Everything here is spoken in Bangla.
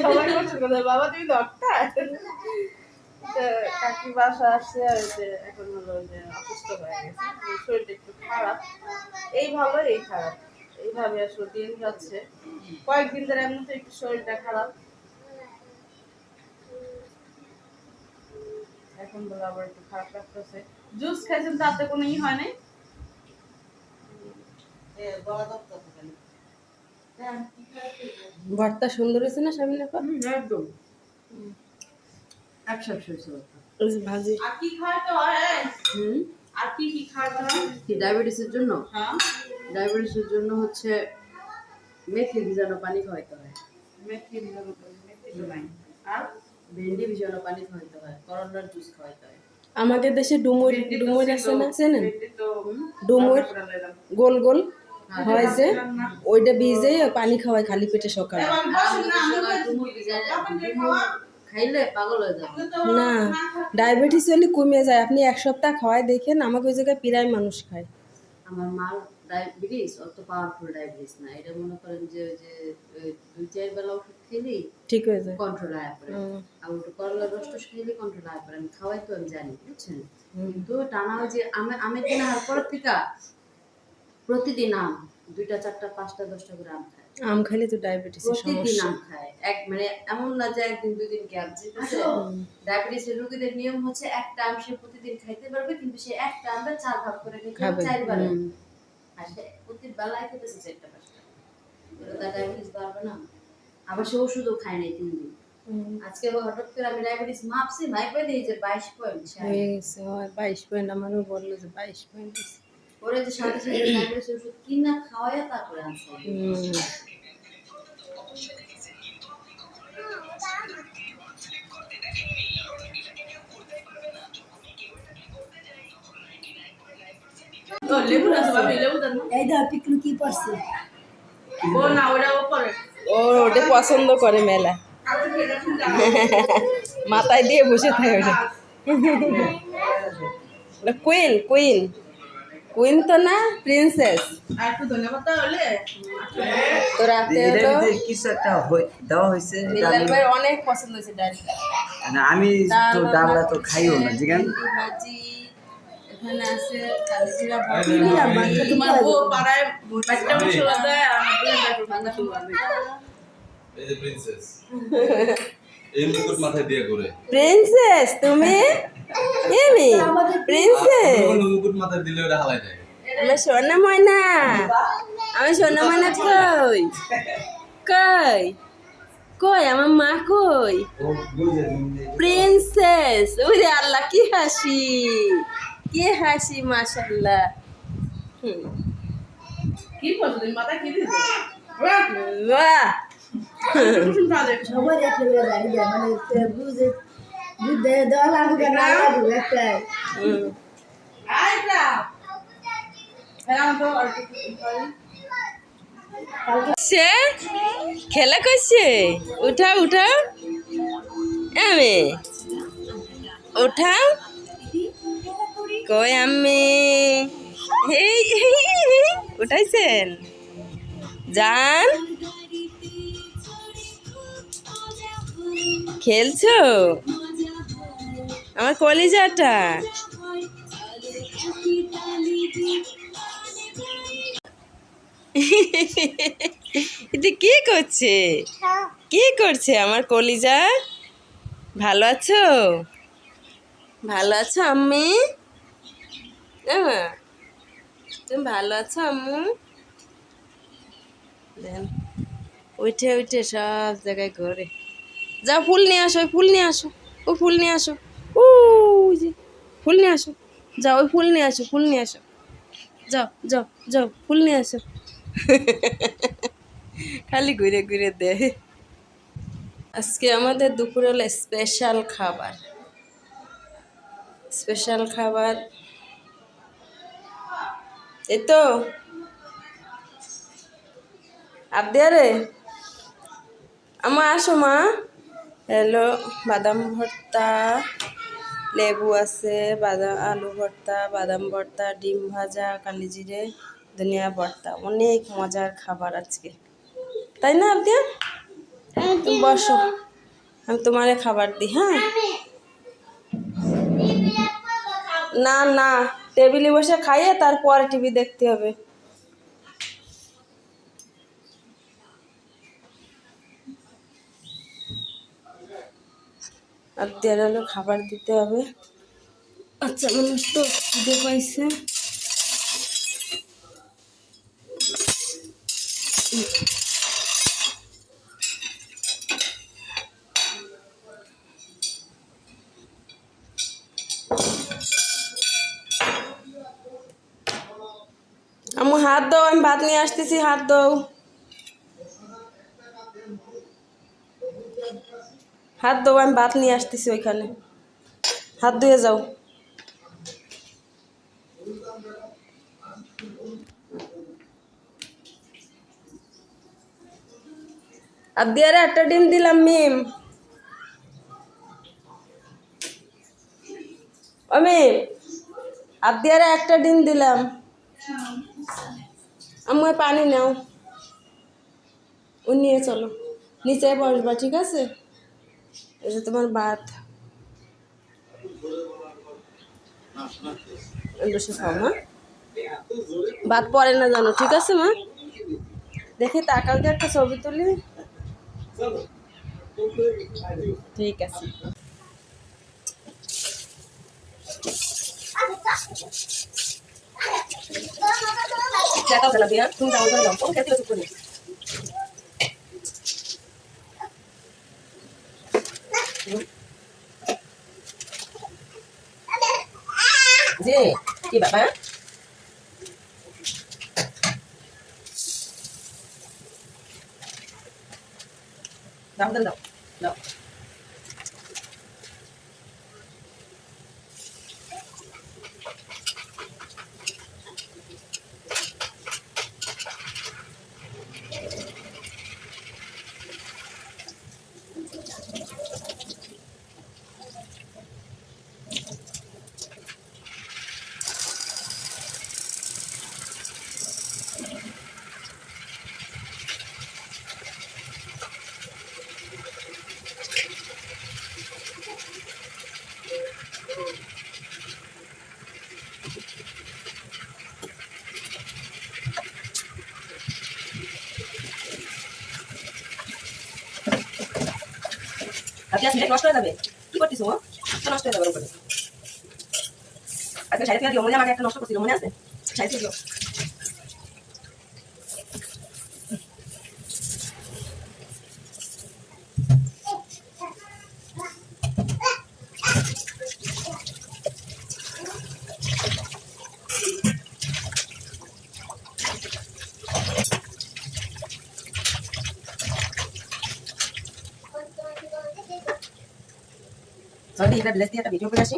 সবাই বলছে কোথায় বাবা তুমি ডক্টর? কাকি বাসা আসছে আর এখন হলো যে অসুস্থ হয়ে গেছে, শরীরটা একটু খারাপ, এই ভালো এই খারাপ এইভাবে আসলে দিন যাচ্ছে। কয়েকদিন ধরে এমন তো একটু শরীরটা খারাপ, এখন বলে আবার একটু খারাপ লাগতেছে। জুস খাইছেন তাতে কোনো ই হয় নাই? ভর্তা সুন্দর হয়েছে না সামনে একদম ভাজি। আর কি খাওয়াতে হয়? আর কি কি খাওয়াতে হয় ডায়াবেটিসের জন্য? হ্যাঁ, ডায়াবেটিসের জন্য হচ্ছে মেথি ভিজানো পানি খাওয়াইতে হয়, মেথি ভিজানো পানি, মেথি তো নাই। আর ভেন্ডি ভিজানো পানি খাওয়াইতে হয়, করলার জুস খাওয়াইতে হয়। আমাদের দেশে ডুমুর ভেন্ডি তো ডুমুর ছিল, আছে না, চেনেন? ভেন্ডি তো ডুমুর রান্না করে নিলাম। গোল গোল হয় যে, রান্না। ওইটা ভিজে পানি খাওয়ায় খালি পেটে সকালে। এবার বসেন না, আমরা তো খাইলে পাগল হয়ে যাবে। আমরা তো না, ডায়াবেটিস হলে কমে যায়। আপনি এক সপ্তাহ খাওয়ায় দেখেন, আমাকে ওই জায়গায় প্রায় মানুষ খায়। আমার মার ডায়াবেটিস অত পাওয়ারফুল ডায়াবেটিস না, এটা মনে করেন যে ওই যে 2-4 বেলা ওষুধ খেলেই ঠিক হয়ে যায়। কন্ট্রোল আয় পড়ে। আর ওটা করলার রসটা খেলে কন্ট্রোল আয় পড়ে। আমি খাওয়াই তো আমি জানি, বুঝছেন? কিন্তু টানা ওই যে আমের দিন আর পরের থেকে প্রতিদিন আম 2টা 4টা 5টা 10টা করে আম খায়। আম খাইলে তো ডায়াবেটিসের প্রতিদিন সমস্যা। আম খায়, মানে এমন না যে একদিন 2 দিন গ্যাপ দিতেছে। ডায়াবেটিসের রোগীদের নিয়ম হচ্ছে একটা আম সে প্রতিদিন খাইতে পারবে, কিন্তু সে একটা আমটা 4 ভাগ করে নিতে হবে, 4 বার। আর সে প্রতি বেলায় খেতেছে 4টা 5টা, তার ডায়াবেটিস বাড়বে না। আবার সে ওষুধও খায় নাই 3 দিন। আজকে হঠাৎ করে আমি ডায়াবেটিস মাপছি, মাইপে দিই যে 22 পয়েন্ট হয়ে গেছে, হয় 22 পয়েন্ট। আমারও বললো যে 22 পয়েন্ট। ওরে যে সাথে সাথে ডায়াবেটিস ওষুধ কিনা খাওয়ায়া তারপরে আনছে। ও লেবু আছে ভাবি, লেবু দেন না। এই দাও পিকলু কি পড়ছে? ও না, ওটা ও করে। ও ওটা পছন্দ করে মেলা, আপনি কি এটা শুনতে মাথায় দিয়ে বসে থাকে ওটা। কুইন কুইন কুইন তো না, প্রিন্সেস। আর একটু ধন্যবাদ তাহলে। তো রাতে হলো কিছু একটা দেওয়া হয়েছে। বিল্লাল ভাই অনেক পছন্দ হয়েছে ডালটা। আমি তো ডালটা তো খাইও না, জিগান ভেন্ডি ভাজি, এখানে আছে কালিজিরা ভাজি। তোমার বউ পাড়ায় বাচ্চা মশলা দেয় আর আমাদের দেখো ভাঙা শুরু হবে। এই যে প্রিন্সেস এই মুকুট মাথায় দিয়ে ঘুরে, প্রিন্সেস তুমি? এমি প্রিন্সেস? কোনো মুকুট মাথায় দিলে ওটা হালাই যায়। আমার সোনা ময়না, আমার সোনা ময়না কই কই কই, আমার মা কই? প্রিন্সেস, ওরে আল্লাহ কি হাসি, কি হাসি, মাশাআল্লাহ। কি করছো তুমি, মাথা কি দিছো? বাহ, সবাই একটা করে দাঁড়িয়ে যায়, মানে বুঝে বুঝে দেওয়া লাগবে না লাগবে একটাই। আইটা এরাম তো আর কি সে খেলা করছে, উঠা উঠা আমি উঠা কই আমি এই উঠাইছেন জান, খেলছো আমার কলিজাটা? এটা কি করছে, কি করছে আমার কলিজা? ভালো আছো, ভালো আছো আম্মি? তুমি ভালো আছো আম্মু? দেন উঠে উঠে সব জায়গায় ঘোরে। যাও ফুল নিয়ে আসো, ওই ফুল নিয়ে আসো, ও ফুল নিয়ে আসো, ও যে ফুল নিয়ে আসো, যাও ওই ফুল নিয়ে আসো, ফুল নিয়ে আসো, যাও যাও যাও ফুল নিয়ে আসো। খালি ঘুরে ঘুরে দে। আজকে আমাদের দুপুরবেলা স্পেশাল খাবার, স্পেশাল খাবার এই তো আবদিয়ারে আমা আসো মা। হ্যালো, বাদাম ভর্তা, লেবু আছে, বাদাম আলু ভর্তা, বাদাম ভর্তা, ডিম ভাজা, কালিজিরে, ধনিয়া ভর্তা, অনেক মজার খাবার আজকে, তাই না আবদিয়া? তুমি বসো, আমি তোমারে খাবার দিই। হ্যাঁ, না না, টেবিলে বসে খাইয়ে তারপরে টিভি দেখতে হবে। আবদিয়ার হলো খাবার দিতে হবে। আচ্ছা, মানুষ তো খিদে পাইছে। আম্মু হাত দাও, আমি ভাত নিয়ে আসতেছি, হাত দাও, হাত দাও, আমি ভাত নিয়ে আসতেছি ওইখানে, হাত ধুয়ে যাও। আবদিয়ারে একটা ডিম দিলাম মিম। আমি আবদিয়ারে একটা ডিম দিলাম। আম্মু পানি নাও, ও নিয়ে চলো, নিচে বসবা, ঠিক আছে? এই যে তোমার ভাত, বসে খাও মা, ভাত পরে না জানো, ঠিক আছে মা? দেখি তাকাল দিয়ে একটা ছবি তুলি। ঠিক আছে। তুমি যাও, যাও, ও খেতে চুপ করে। যে কি বাবা, দাও দাও দাও দাও। আজকে আসলে নষ্ট হয়ে যাবে, কি করতেছো? নষ্ট হয়ে যাবে উপরে। আজকে সাইড থেকে দিও, মনে আমাকে একটা নষ্ট করছিল, মনে আছে? সাইড থেকে দিও। চল এটা ব্লেস দিয়ে একটা ভিডিও করে আসি।